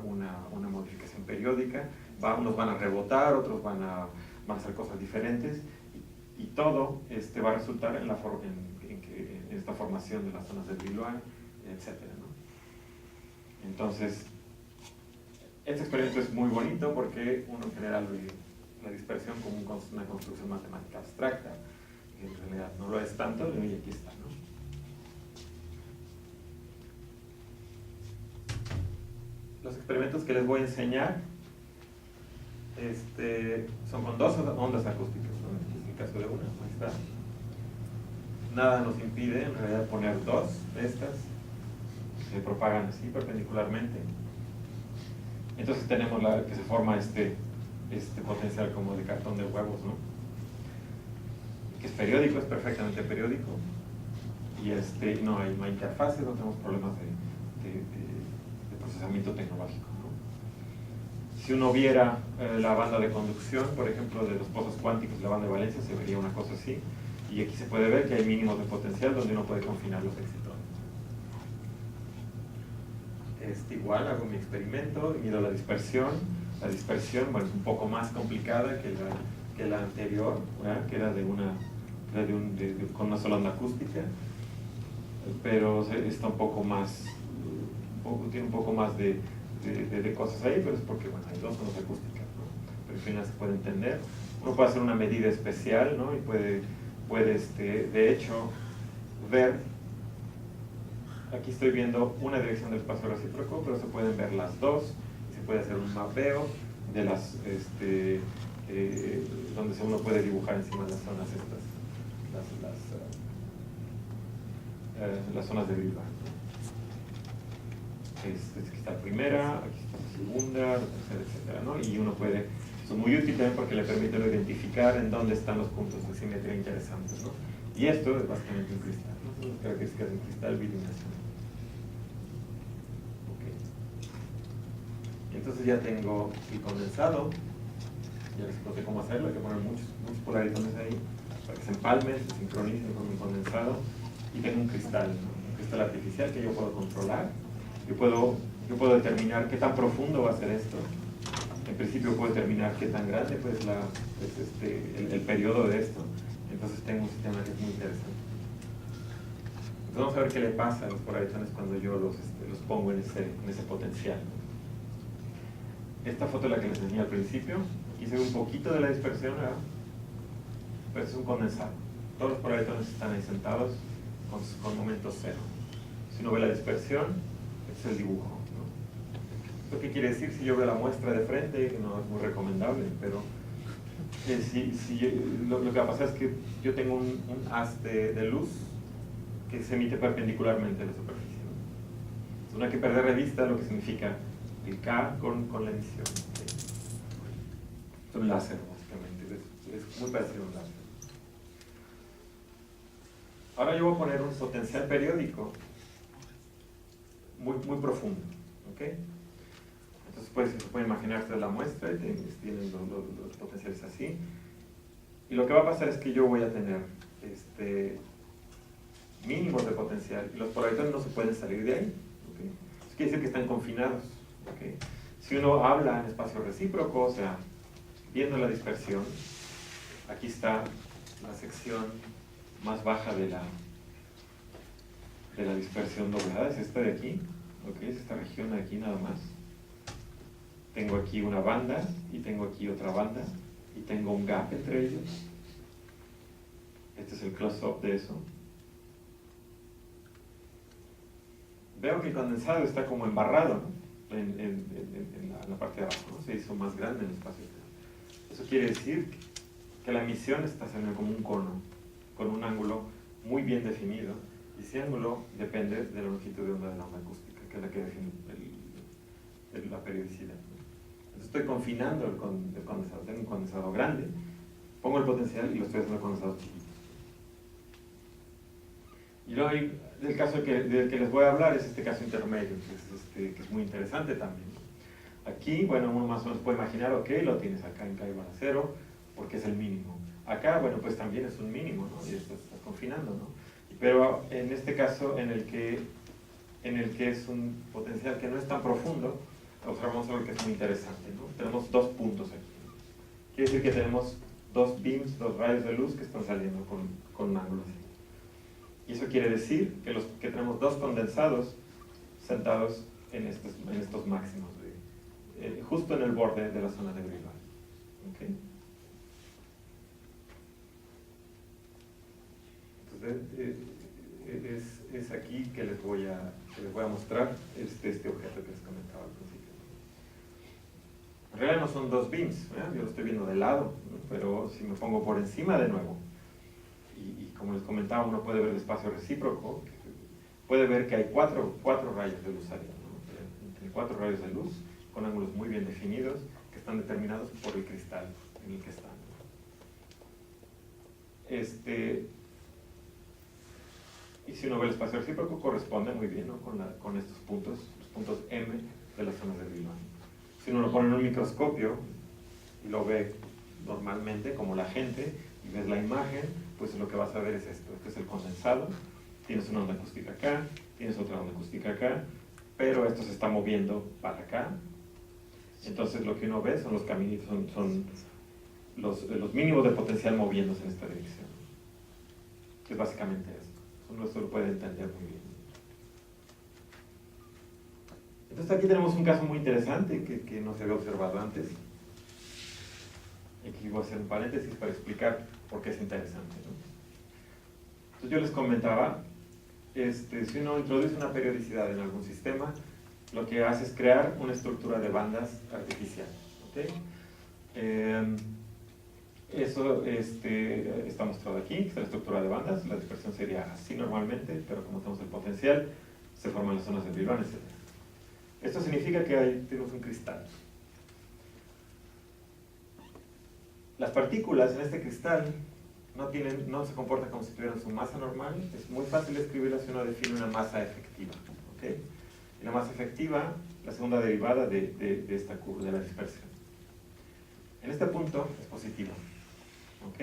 modificación periódica. Unos van a rebotar, otros van a hacer cosas diferentes, y todo va a resultar en esta formación de las zonas de Brillouin, etc., ¿no? Entonces, este experimento es muy bonito porque uno en general ve la dispersión como una construcción matemática abstracta, que en realidad no lo es tanto, y aquí está, ¿no? Los experimentos que les voy a enseñar son con dos ondas acústicas, ¿no? En el caso de una, ahí está. Nada nos impide en realidad poner dos de estas, se propagan así perpendicularmente. Entonces tenemos que se forma este potencial como de cartón de huevos, ¿no? Que es periódico, es perfectamente periódico, y no hay interfaces, no tenemos problemas de procesamiento tecnológico, ¿no? Si uno viera la banda de conducción, por ejemplo, de los pozos cuánticos de la banda de valencia, se vería una cosa así, y aquí se puede ver que hay mínimos de potencial donde uno puede confinar los excitones. Igual hago mi experimento, mido la dispersión. La dispersión, bueno, es un poco más complicada que la anterior, ¿verdad? Que era con una sola onda acústica, pero está un poco más, tiene un poco más de cosas ahí, pero es porque, bueno, hay dos ondas acústicas, ¿no? Pero al final se puede entender. Uno puede hacer una medida especial, ¿no? Y puede de hecho, ver, aquí estoy viendo una dirección del espacio recíproco, pero se pueden ver las dos, se puede hacer un mapeo de las, donde uno puede dibujar encima de las zonas estas, las zonas de Bilbao. Aquí está la primera, aquí está la segunda, la tercera, etcétera, ¿no? Y uno puede, eso es muy útil también porque le permite identificar en dónde están los puntos de simetría interesantes, ¿no? Y esto es básicamente un cristal, ¿no? Son las características de un cristal bidimensional. Okay. Y entonces ya tengo el condensado, ya les conté cómo hacerlo, hay que poner muchos polaritones ahí para que se empalmen, se sincronicen con mi condensado, y tengo un cristal, ¿no? Un cristal artificial que yo puedo controlar. Yo puedo determinar qué tan profundo va a ser esto. En principio puedo determinar qué tan grande pues el periodo de esto. Entonces tengo un sistema que es muy interesante. Entonces vamos a ver qué le pasa a los polaritones cuando yo los pongo en ese potencial. Esta foto es la que les enseñé al principio. Aquí se ve un poquito de la dispersión, ¿verdad? Pero es un condensado. Todos los polaritones están ahí sentados con momento cero. Si uno ve la dispersión, es el dibujo, ¿no? ¿Esto qué quiere decir? Si yo veo la muestra de frente, que no es muy recomendable, pero lo que va a pasar es que yo tengo un haz de luz que se emite perpendicularmente a la superficie, ¿no? Entonces no hay que perder de vista lo que significa el K con la emisión, ¿sí? Es un láser, básicamente, es muy parecido a un láser. Ahora yo voy a poner un potencial periódico muy profundo, ¿ok? Entonces pues, se puede imaginar la muestra y tienen los potenciales así. Y lo que va a pasar es que yo voy a tener mínimos de potencial y los polaritones no se pueden salir de ahí, ¿okay? Eso quiere decir que están confinados, ¿okay? Si uno habla en espacio recíproco, o sea, viendo la dispersión, aquí está la sección más baja de la dispersión doblada, es esta de aquí, ¿okay? Es esta región de aquí nada más. Tengo aquí una banda y tengo aquí otra banda y tengo un gap entre ellos. Este es el close-up de eso. Veo que el condensado está como embarrado, ¿no? en la parte de abajo, ¿no? Se hizo más grande en el espacio. Eso quiere decir que la emisión está saliendo como un cono, con un ángulo muy bien definido. Y ese ángulo depende de la longitud de onda de la onda acústica, que es la que define la periodicidad. Entonces estoy confinando el condensado. Tengo un condensado grande, pongo el potencial y lo estoy haciendo condensados chiquitos. Y luego el caso del que les voy a hablar es este caso intermedio, que es muy interesante también. Aquí, bueno, uno más o menos puede imaginar, ok, lo tienes acá en K igual a 0, porque es el mínimo. Acá, bueno, pues también es un mínimo, ¿no? Y estás confinando, ¿no? Pero en este caso, en el que es un potencial que no es tan profundo, observamos algo que es muy interesante, ¿no? Tenemos dos puntos aquí. Quiere decir que tenemos dos beams, dos rayos de luz que están saliendo con un ángulo así. Y eso quiere decir que tenemos dos condensados sentados en estos máximos, justo en el borde de la zona de Brillouin. ¿Okay? Entonces, es aquí que les voy a mostrar este objeto que les comentaba al principio. En realidad no son dos beams, ¿eh? Yo lo estoy viendo de lado, ¿no? Pero si me pongo por encima de nuevo, y como les comentaba, uno puede ver el espacio recíproco, puede ver que hay cuatro rayos de luz ahí, ¿no? Entre 4 rayos de luz, con ángulos muy bien definidos, que están determinados por el cristal en el que están. Y si uno ve el espacio recíproco, corresponde muy bien, ¿no? con estos puntos, los puntos M de las zonas de Brillouin. Si uno lo pone en un microscopio y lo ve normalmente, como la gente, y ves la imagen, pues lo que vas a ver es esto. Este es el condensado, tienes una onda acústica acá, tienes otra onda acústica acá, pero esto se está moviendo para acá. Entonces lo que uno ve son los caminitos, son los mínimos de potencial moviéndose en esta dirección. Que es básicamente esto. Uno esto lo puede entender muy bien. Entonces aquí tenemos un caso muy interesante que no se había observado antes. Aquí voy a hacer un paréntesis para explicar por qué es interesante, ¿no? Entonces yo les comentaba, si uno introduce una periodicidad en algún sistema, lo que hace es crear una estructura de bandas artificial, ¿ok? Eso está mostrado aquí, que es la estructura de bandas. La dispersión sería así normalmente, pero como tenemos el potencial, se forman las zonas de Brillouin, etc. Esto significa que tenemos un cristal. Las partículas en este cristal no se comportan como si tuvieran su masa normal. Es muy fácil escribirla si uno define una masa efectiva, ¿ok? Y la masa efectiva, la segunda derivada de esta curva de la dispersión. En este punto es positiva, ¿ok?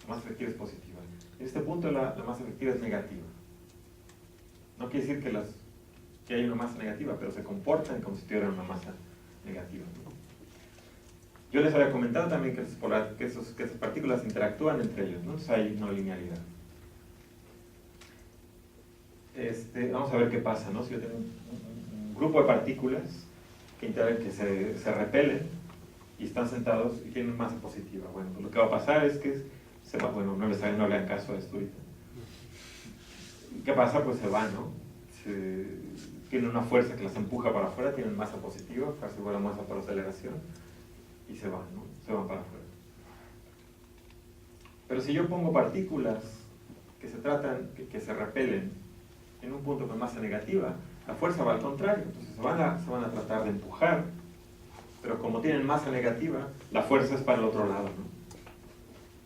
La masa efectiva es positiva. En este punto la masa efectiva es negativa. No quiere decir que hay una masa negativa, pero se comportan como si tuvieran una masa negativa, ¿no? Yo les había comentado también que esas partículas interactúan entre ellos, ¿no? Entonces hay no linealidad. Vamos a ver qué pasa, ¿no? Si yo tengo un grupo de partículas que se repelen y están sentados y tienen masa positiva. Bueno, pues lo que va a pasar es que bueno, no le hagan caso a esto ahorita. ¿Qué pasa? Pues se van, ¿no? Tienen una fuerza que las empuja para afuera, tienen masa positiva, casi buena masa por aceleración, y se van, ¿no? Se van para afuera. Pero si yo pongo partículas que se repelen en un punto con masa negativa, la fuerza va al contrario, entonces se van a tratar de empujar, pero como tienen masa negativa, la fuerza es para el otro lado, ¿no?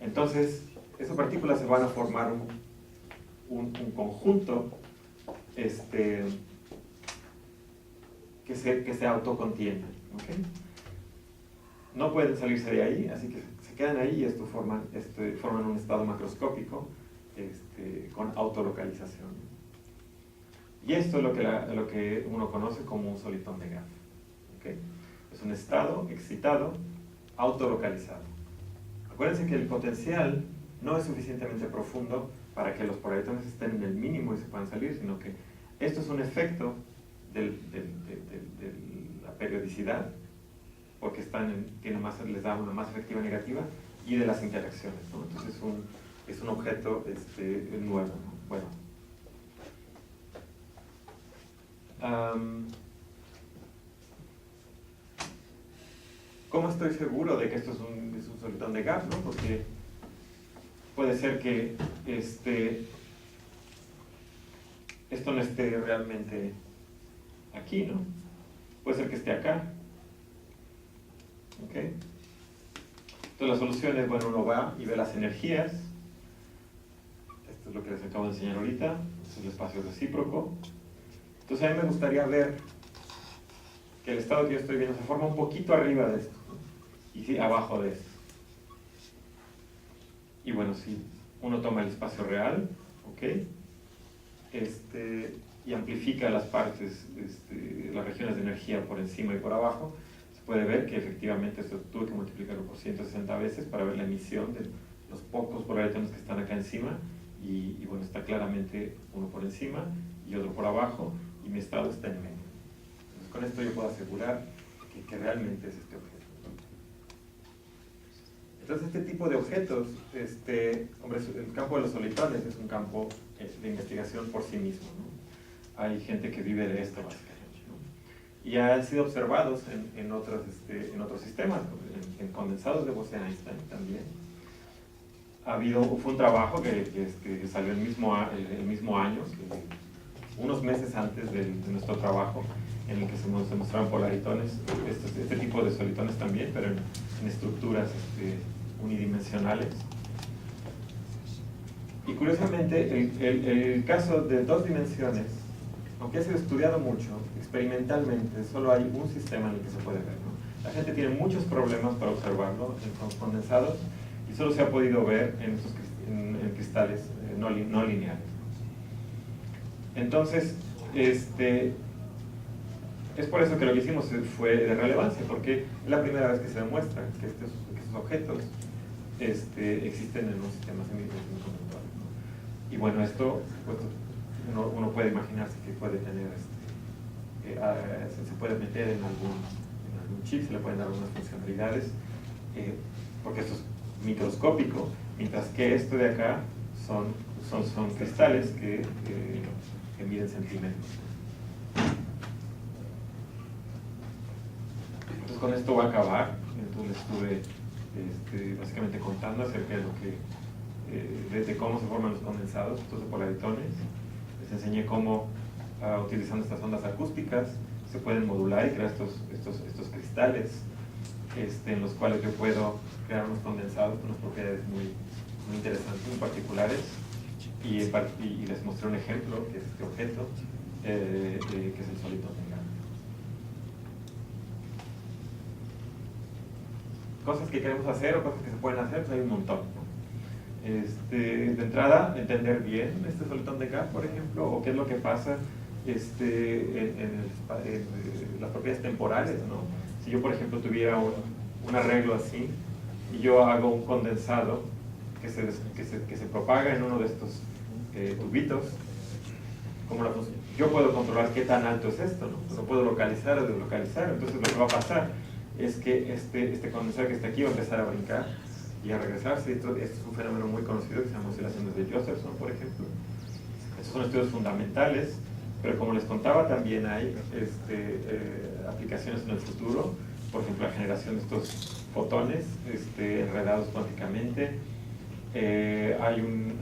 Entonces, esas partículas se van a formar un conjunto que se autocontiene, ¿ok? No pueden salirse de ahí, así que se quedan ahí y forman un estado macroscópico con autolocalización. Y esto es lo que uno conoce como un solitón de Gaff, ¿ok? Es un estado excitado, autolocalizado. Acuérdense que el potencial no es suficientemente profundo para que los polaritones estén en el mínimo y se puedan salir, sino que esto es un efecto de la periodicidad, porque les da una masa efectiva negativa, y de las interacciones, ¿no? Entonces es un objeto nuevo, ¿no? Bueno. ¿Cómo estoy seguro de que esto es un solitón de Gaff, ¿no? Porque puede ser que esto no esté realmente aquí, ¿no? Puede ser que esté acá. ¿Ok? Entonces la solución es, bueno, uno va y ve las energías. Esto es lo que les acabo de enseñar ahorita. Este es el espacio recíproco. Entonces a mí me gustaría ver que el estado que yo estoy viendo se forma un poquito arriba de esto, ¿no? Y sí, abajo de esto. Y bueno, si uno toma el espacio real, ¿ok? Y amplifica las partes, las regiones de energía por encima y por abajo, se puede ver que efectivamente esto tuve que multiplicarlo por 160 veces para ver la emisión de los pocos polaritones que están acá encima, y bueno, está claramente uno por encima y otro por abajo, y mi estado está en medio. Entonces con esto yo puedo asegurar que realmente es este objeto. Entonces este tipo de objetos, hombre, el campo de los solitones es un campo de investigación por sí mismo, ¿no? Hay gente que vive de esto básicamente, ¿no? Y han sido observados en otros sistemas, en condensados de Bose-Einstein también. Fue un trabajo que salió el mismo año, unos meses antes de nuestro trabajo, en el que se mostraron polaritones, este tipo de solitones también, pero en estructuras unidimensionales. Y curiosamente, el caso de dos dimensiones, aunque ha sido estudiado mucho, experimentalmente, solo hay un sistema en el que se puede ver, ¿no? La gente tiene muchos problemas para observarlo en condensados, y solo se ha podido ver en cristales no lineales. Entonces, es por eso que lo que hicimos fue de relevancia, porque es la primera vez que se demuestra que estos objetos existen en un sistema semiconductor, ¿no? Y bueno, esto pues, uno puede imaginarse que puede tener, se puede meter en algún chip, se le pueden dar algunas funcionalidades. porque esto es microscópico, mientras que esto de acá son cristales que miden centímetros. Entonces con esto voy a acabar. Entonces estuve básicamente contando acerca de lo que de cómo se forman los condensados, estos polaritones. Les enseñé cómo utilizando estas ondas acústicas se pueden modular y crear estos cristales en los cuales yo puedo crear unos condensados con unas propiedades muy interesantes, muy particulares, y les mostré un ejemplo que es este objeto que es el solitón de gas. Cosas que queremos hacer o cosas que se pueden hacer, pues hay un montón, ¿no? De entrada, entender bien este solitón de gas, por ejemplo, o qué es lo que pasa en las propiedades temporales, ¿no? Si yo, por ejemplo, tuviera un arreglo así y yo hago un condensado que se propaga en uno de estos tubitos, yo puedo controlar qué tan alto es esto, ¿no? Lo puedo localizar o deslocalizar. Entonces lo que va a pasar es que este condensado que está aquí va a empezar a brincar y a regresarse. Esto es un fenómeno muy conocido que se llama oscilaciones de Josephson, por ejemplo. Estos son estudios fundamentales, pero como les contaba, también hay aplicaciones en el futuro, por ejemplo, la generación de estos fotones enredados cuánticamente. Hay un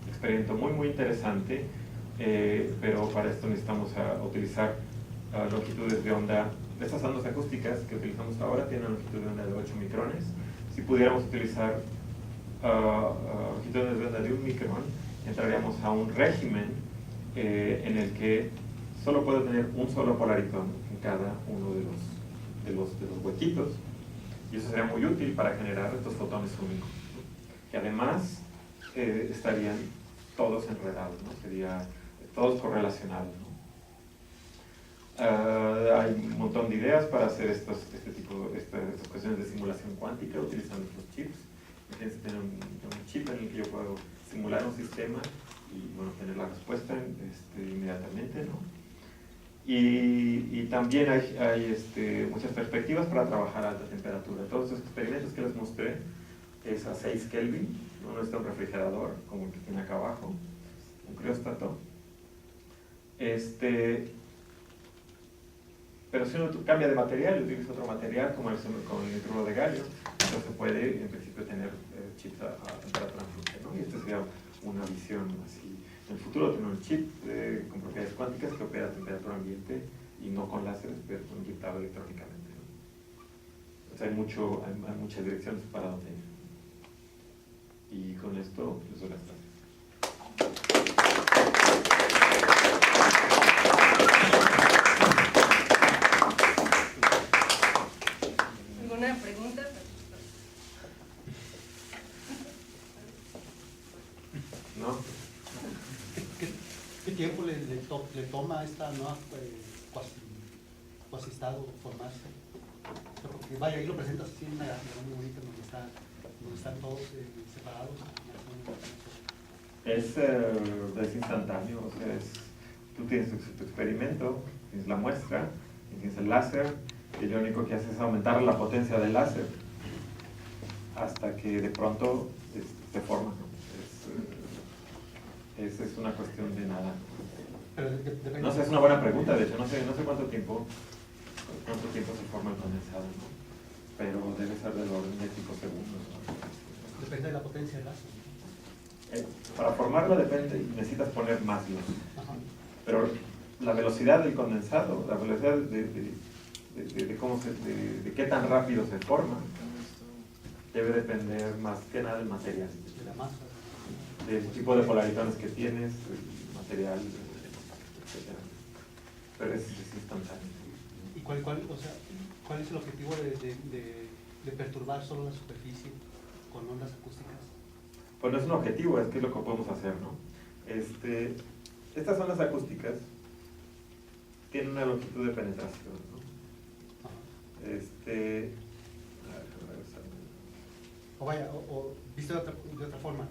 experimento muy interesante, pero para esto necesitamos utilizar longitudes de onda. Estas ondas acústicas que utilizamos ahora tienen una longitud de onda de 8 micrones. Si pudiéramos utilizar longitudes de onda de 1 micrón, entraríamos a un régimen en el que solo puedo tener un solo polaritón en cada uno de los huequitos, y eso sería muy útil para generar estos fotones únicos, ¿no? Que además estarían todos enredados, ¿no? Sería todos correlacionados, ¿no? Hay un montón de ideas para hacer estas cuestiones de simulación cuántica utilizando estos chips. Tienes que tener un chip en el que yo puedo simular un sistema y bueno, tener la respuesta inmediatamente, ¿no? Y también hay muchas perspectivas para trabajar a alta temperatura. Todos estos experimentos que les mostré es a 6 Kelvin, ¿no? No está un refrigerador como el que tiene acá abajo, un crióstato. Pero si uno cambia de material y utiliza otro material como con el nitruro de galio, entonces se puede en principio tener chips a temperatura ambiente, ¿no? Y esta sería una visión así. En el futuro tener un chip con propiedades cuánticas que opera a temperatura ambiente y no con láseres, pero inyectado electrónicamente, ¿no? O sea, hay muchas direcciones para donde ir. Y con esto les doy las gracias. ¿Alguna pregunta? ¿No? ¿Qué tiempo le toma a esta nueva cuasi estado formarse? Porque vaya, ahí lo presentas así en una diagrama muy bonita donde están todos separados. Es instantáneo, o sea, tú tienes tu experimento, tienes la muestra, y tienes el láser, y lo único que haces es aumentar la potencia del láser hasta que de pronto se forma, ¿no? Es una cuestión de nada. Pero No sé, es una buena pregunta, de hecho, no sé cuánto tiempo se forma el condensado, ¿no? Pero debe ser del orden de 5 segundos, ¿no? depende de la potencia del láser. Para formarlo necesitas poner más luz. Ajá. Pero la velocidad del condensado, la velocidad de qué tan rápido se forma, debe depender más que nada del material, De la masa. del tipo de polaritones que tienes, el material, etc. Pero es instantáneo. ¿Y cuál es el objetivo de perturbar solo la superficie con ondas acústicas? Pues no es un objetivo, es que es lo que podemos hacer, ¿no? Estas ondas acústicas tienen una longitud de penetración, ¿no? O vaya, o visto de otra forma,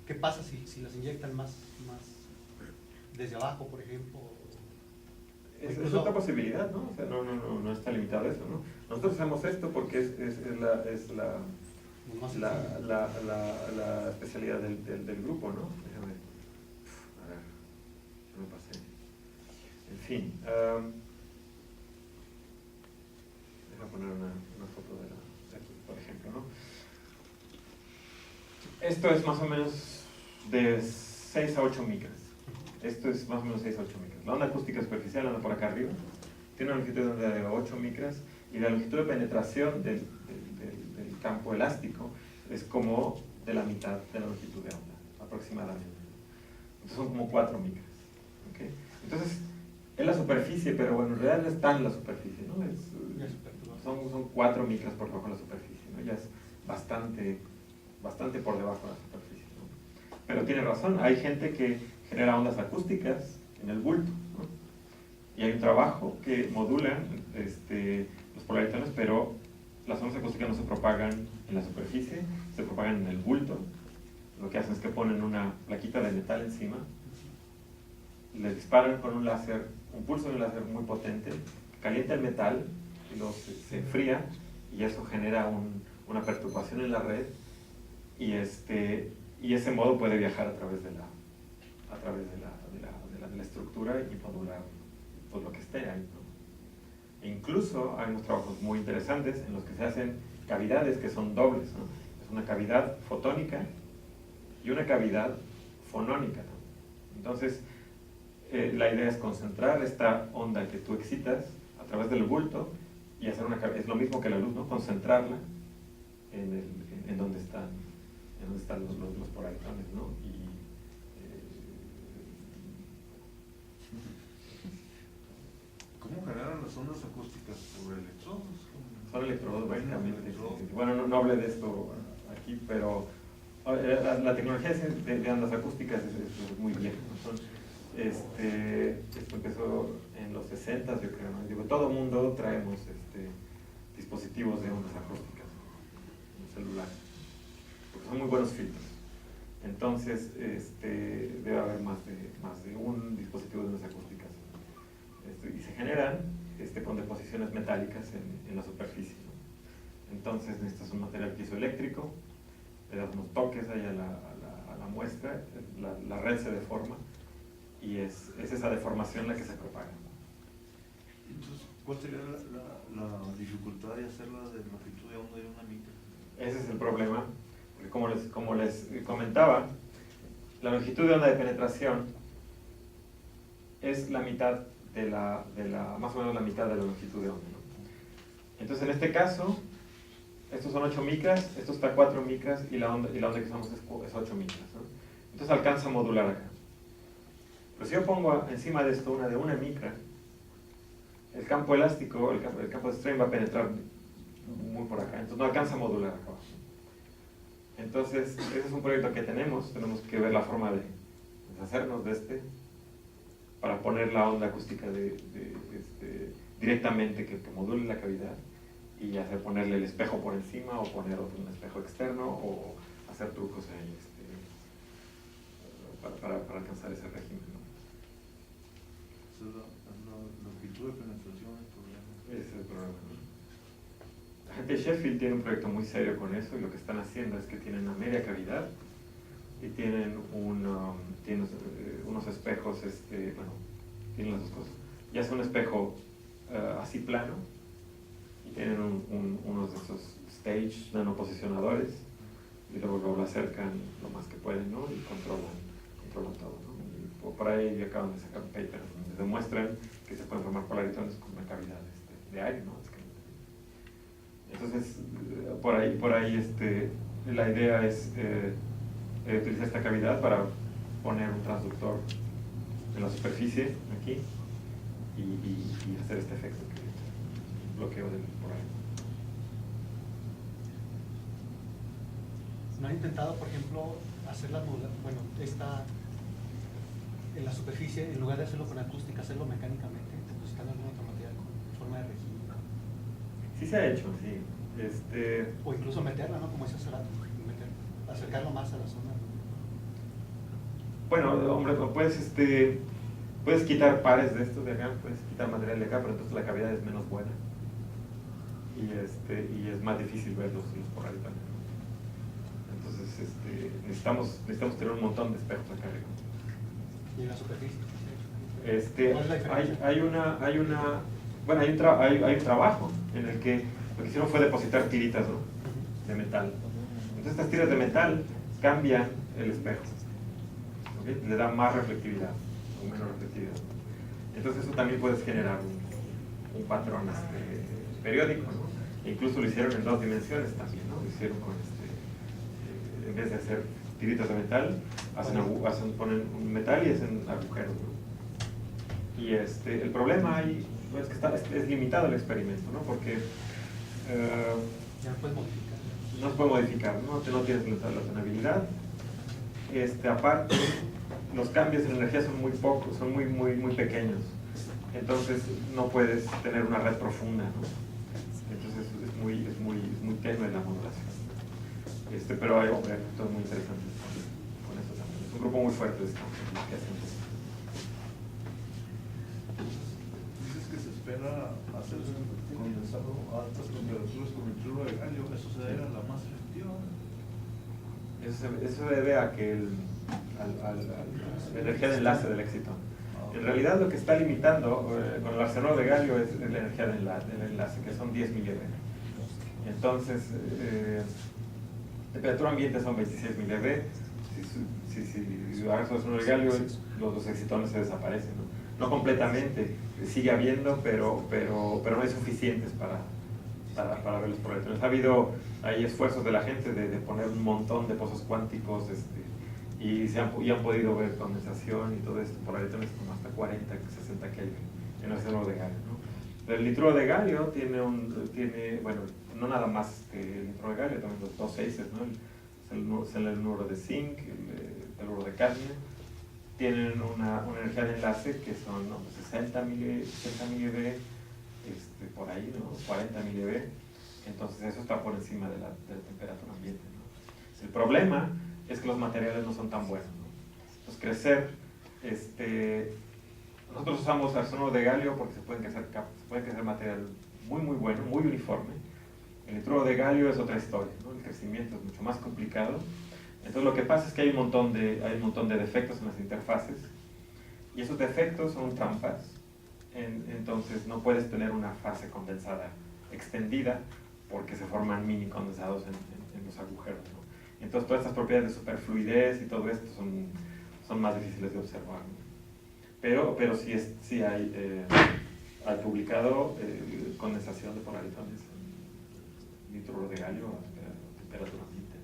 ¿qué pasa si las inyectan más desde abajo, por ejemplo? Es otra posibilidad, ¿no? O sea, no está limitado a eso, ¿no? Nosotros hacemos esto porque es más la especialidad del grupo, ¿no? Déjame, a ver, ya me pasé. En fin, déjame poner una foto de aquí, por ejemplo, ¿no? Esto es más o menos de 6 a 8 micras. Esto es más o menos 6 a 8 micras. La onda acústica superficial anda por acá arriba. Tiene una longitud de onda de 8 micras y la longitud de penetración del campo elástico es como de la mitad de la longitud de onda, aproximadamente. Entonces son como 4 micras. ¿Okay? Entonces, es la superficie, pero bueno, en realidad no está en la superficie, ¿no? Son 4 micras por debajo de la superficie, ¿no? Ya es bastante por debajo de la superficie, ¿no? Pero tiene razón, hay gente que genera ondas acústicas en el bulto, ¿no? Y hay un trabajo que modula los polaritones, pero las ondas acústicas no se propagan en la superficie, se propagan en el bulto. Lo que hacen es que ponen una plaquita de metal encima, le disparan con un láser, un pulso de un láser muy potente, calienta el metal y luego se enfría y eso genera una perturbación en la red y ese modo puede viajar a través de la estructura y modular pues, lo que esté ahí, ¿no? E incluso hay unos trabajos muy interesantes en los que se hacen cavidades que son dobles, ¿no? Es una cavidad fotónica y una cavidad fonónica, ¿no? Entonces, la idea es concentrar esta onda que tú excitas a través del bulto y hacer es lo mismo que la luz, ¿no? Concentrarla en donde están los polaritones, ¿no? ¿Cómo generan las ondas acústicas? ¿Sobre electrodos? Son electrodos, básicamente. Sí. Bueno, no hablé de esto aquí, pero la tecnología de ondas acústicas es muy vieja, ¿no? Esto empezó en los 60, yo creo, ¿no? Digo, todo el mundo traemos dispositivos de ondas acústicas en el celular, porque son muy buenos filtros. Entonces, debe haber más de un dispositivo de ondas acústicas. Y se generan con deposiciones metálicas en la superficie, ¿no? Entonces necesitas un material piezoeléctrico, le das unos toques ahí a la muestra, la red se deforma y es esa deformación la que se propaga. Entonces, ¿cuál sería la dificultad de hacerla de longitud de onda de 1 micra? Ese es el problema, porque como les comentaba, la longitud de onda de penetración es la mitad más o menos la mitad de la longitud de onda, ¿no? Entonces en este caso, estos son 8 micras, esto está a 4 micras y la onda que usamos es 8 micras, ¿no? Entonces alcanza a modular acá. Pero si yo pongo encima de esto una de 1 micra, el campo elástico, el campo de strain va a penetrar muy por acá, entonces no alcanza a modular acá abajo. Entonces, ese es un proyecto que tenemos que ver la forma de deshacernos de para poner la onda acústica directamente que module la cavidad y ponerle el espejo por encima o poner un espejo externo o hacer trucos ahí para alcanzar ese régimen, ¿no? Esa es la longitud de penetración del problema. Ese es el problema, ¿no? La gente de Sheffield tiene un proyecto muy serio con eso y lo que están haciendo es que tienen una media cavidad y tienen unos espejos, tienen las dos cosas. Ya es un espejo así plano y tienen unos de esos stage nanoposicionadores y luego lo acercan lo más que pueden, ¿no? Y controlan todo, ¿no? Y por ahí acaban de sacar un paper donde demuestran que se pueden formar polaritones con una cavidad de aire, ¿no? Entonces, por ahí la idea es utilizar esta cavidad para poner un transductor en la superficie aquí y hacer este efecto que bloqueo del polaritón. ¿No han intentado, por ejemplo, hacerla, bueno, en la superficie, en lugar de hacerlo con acústica, hacerlo mecánicamente, buscando algún otro material con forma de registro? Sí se ha hecho, sí. O incluso meterla, ¿no? Como ese hace rato, acercarlo más a la zona. Bueno, hombre, puedes quitar pares de estos de acá, puedes quitar material de acá, pero entonces la cavidad es menos buena y es más difícil ver los polaritones. Entonces necesitamos tener un montón de espejos acá arriba. ¿Y en la superficie? ¿Cuál es la diferencia? Hay un trabajo en el que lo que hicieron fue depositar tiritas, ¿no?, de metal. Entonces estas tiras de metal cambian el espejo, ¿okay? Le da más reflectividad o menos reflectividad. Entonces eso también puedes generar un patrón periódico, ¿no? E incluso lo hicieron en 2 dimensiones también, ¿no? Lo hicieron con en vez de hacer tiritas de metal, ponen un metal y hacen agujeros, ¿no? Y el problema ahí es que es limitado el experimento, ¿no? Porque Ya no puedes modificar. no se puede modificar, no tienes la tonalidad. Aparte, los cambios en energía son muy pocos, son muy pequeños. Entonces no puedes tener una red profunda, ¿no? Entonces es muy tenue la modulación. Pero hay esto es muy interesante con eso también. Es un grupo muy fuerte de que hacen. Dices que se espera hacer condensado a altas temperaturas con nitruro de galio. ¿Eso se debe a la masa efectiva? Eso se debe a que la energía de enlace del éxito. En realidad lo que está limitando con el arsenuro de galio es la energía del enlace, que son 10 mV. Entonces, temperatura ambiente son 26 mV. Si agarras el arsenuro de galio, los excitones se desaparecen, ¿no? No completamente, sigue habiendo, pero no hay suficientes para ver los proletariones. Ha habido ahí esfuerzos de la gente de poner un montón de pozos cuánticos y han podido ver condensación y todo esto por electrones como hasta 40, 60 Kelvin en el arsenuro de galio, ¿no? El nitruro de galio tiene bueno, no nada más que el nitruro de galio, también los 2 6, ¿no? Es el número de zinc, el número de cadmio. Tienen una energía de enlace que son 60 mV, por ahí, ¿no? 40 mV. Entonces eso está por encima de la temperatura ambiente, ¿no? El problema es que los materiales no son tan buenos, ¿no? Entonces crecer, nosotros usamos arsenuro de galio porque se pueden crecer material muy bueno, muy uniforme. El nitruro de galio es otra historia, ¿no? El crecimiento es mucho más complicado. Entonces lo que pasa es que hay un montón de defectos en las interfaces y esos defectos son trampas. Entonces no puedes tener una fase condensada extendida porque se forman mini condensados en los agujeros, ¿no? Entonces todas estas propiedades de superfluidez y todo esto son más difíciles de observar, ¿no? Pero sí hay publicado condensación de polarizones en nitruro de galio a temperatura ambiente.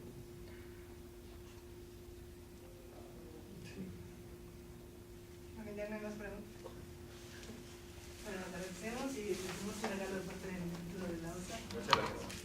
Sí. Ya no hay más preguntas. Bueno, nos agradecemos y les hacemos un regalo de parte del título de la OSA. Muchas gracias.